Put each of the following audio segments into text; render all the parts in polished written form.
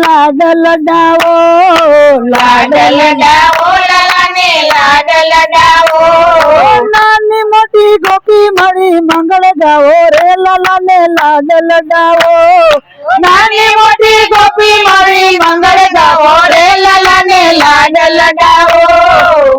લાડ લડાવો, લાડ લડાવો લલાને લાડ લડાવો નાની મોટી ગોપી મળી મંગળ ગાવો રે લલાને લાડ લડાવો, નાની મોટી ગોપી મળી મંગળ ગાવો રે લલાને લાડ લડાવો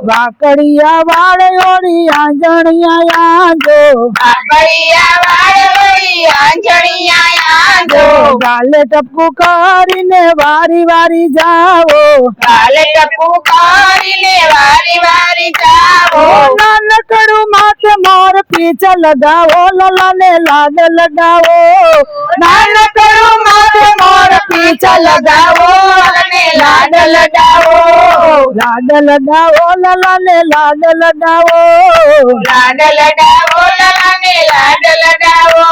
વાકડિયા વાળ ઓળી આંજણિયા આંજો, કાકડિયા વાળવળી આંજણિયા આંજો ગાલે ટપકુ કરીને વારી વારી જાવો, કાલે ટપુ કરીને વારી વારી જાવો નાનકડું માથે મોર પીછ લગાવો લલાને લાડ લડાવો, નાનકડું માથે મોર પીછ લગાવો અને લાડ લડાવો લાડ લડાવો લલાને લાડ લડાવો, લાડ લડાવો લલાને લાડ લડાવો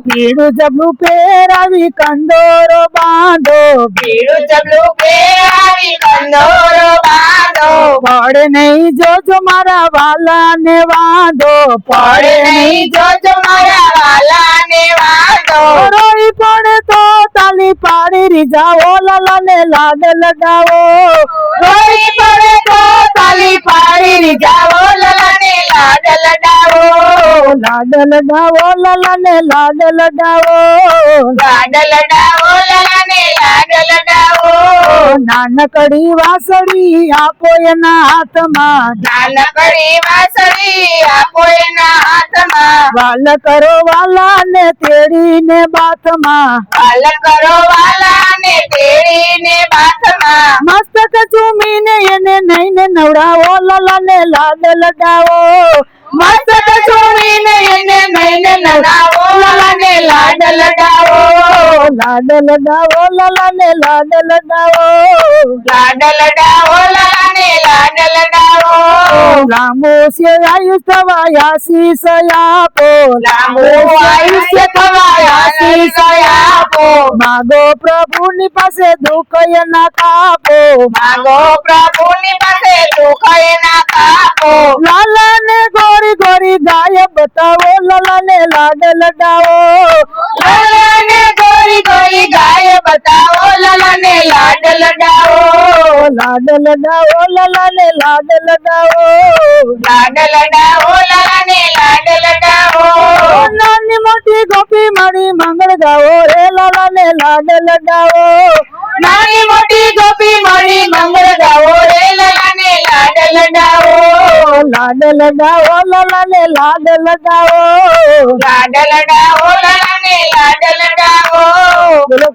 પીળું જબલું પહેરાવી કંદોરો બાંધો, પીળું જબલું પહેરાવી કંદોરો બાંધો પડે નહીં જોજો મારા વાલાને વાંધો, પડે નહીં જોજો મારા વાલાને વાંધો રોઈ પડે તો તાલી પાડી રીજાવો લલાને લાડ લડાવો, રોઈ પડે તો તાલી પાડી રીજાવો લલાને લાડ લડાવો લાડ લડાવો લલાને લાડ લડાવો, લાડ લડાવો લલાને લાડ લડાવો નાનકડી વાસળી આપો એના હાથમાં, નાનકડી વાસળી આપો એના હાથમાં વાલ કરો વાલાને તેડીને બાથમાં, વાલ કરો વાલાને તેડીને બાથમાં મસ્તક ચૂમીને એને નઈને નવડાવો લલાને લાડ લડાવો, મસ્તક ચૂમીને એને નઈને નડાવો લલાને લાડ લડાવો લાડ લડાવો લલાને લાડ લડાવો, લાડ લડાવો લલાને લાડ લડાવો લાંબુ છે આયુષ્ય આશીષ આપો, લાંબુ આયુષ્ય થવાય આશીષ આપો માગો પ્રભુની પાસે દુઃખ એના કાપો, માગો પ્રભુની પાસે દુઃખ એના કાપો લાલાને ગોરી ગોરી ગાય બતાવો લલાને લાડ લડાવો, લલાને ગોરી ગોરી ગાય બતાવો લલાને લાડ લડાવો લાડ લડાવો લલાને લાડ લડાવો, લાડ લડાવો લલાને લાડ લડાવો નાની મોટી ગોપી મળી મંગળ ગાવો રે લલાને લાડ લડાવો, નાની મોટી ગોપી મળી મંગળ ગાવો રે લલાને લાડ લડાવો લાડ લડાવો લલાને લાડ લડાવો, લાડ લડાવો લલાને લાડ લડાવો બોલો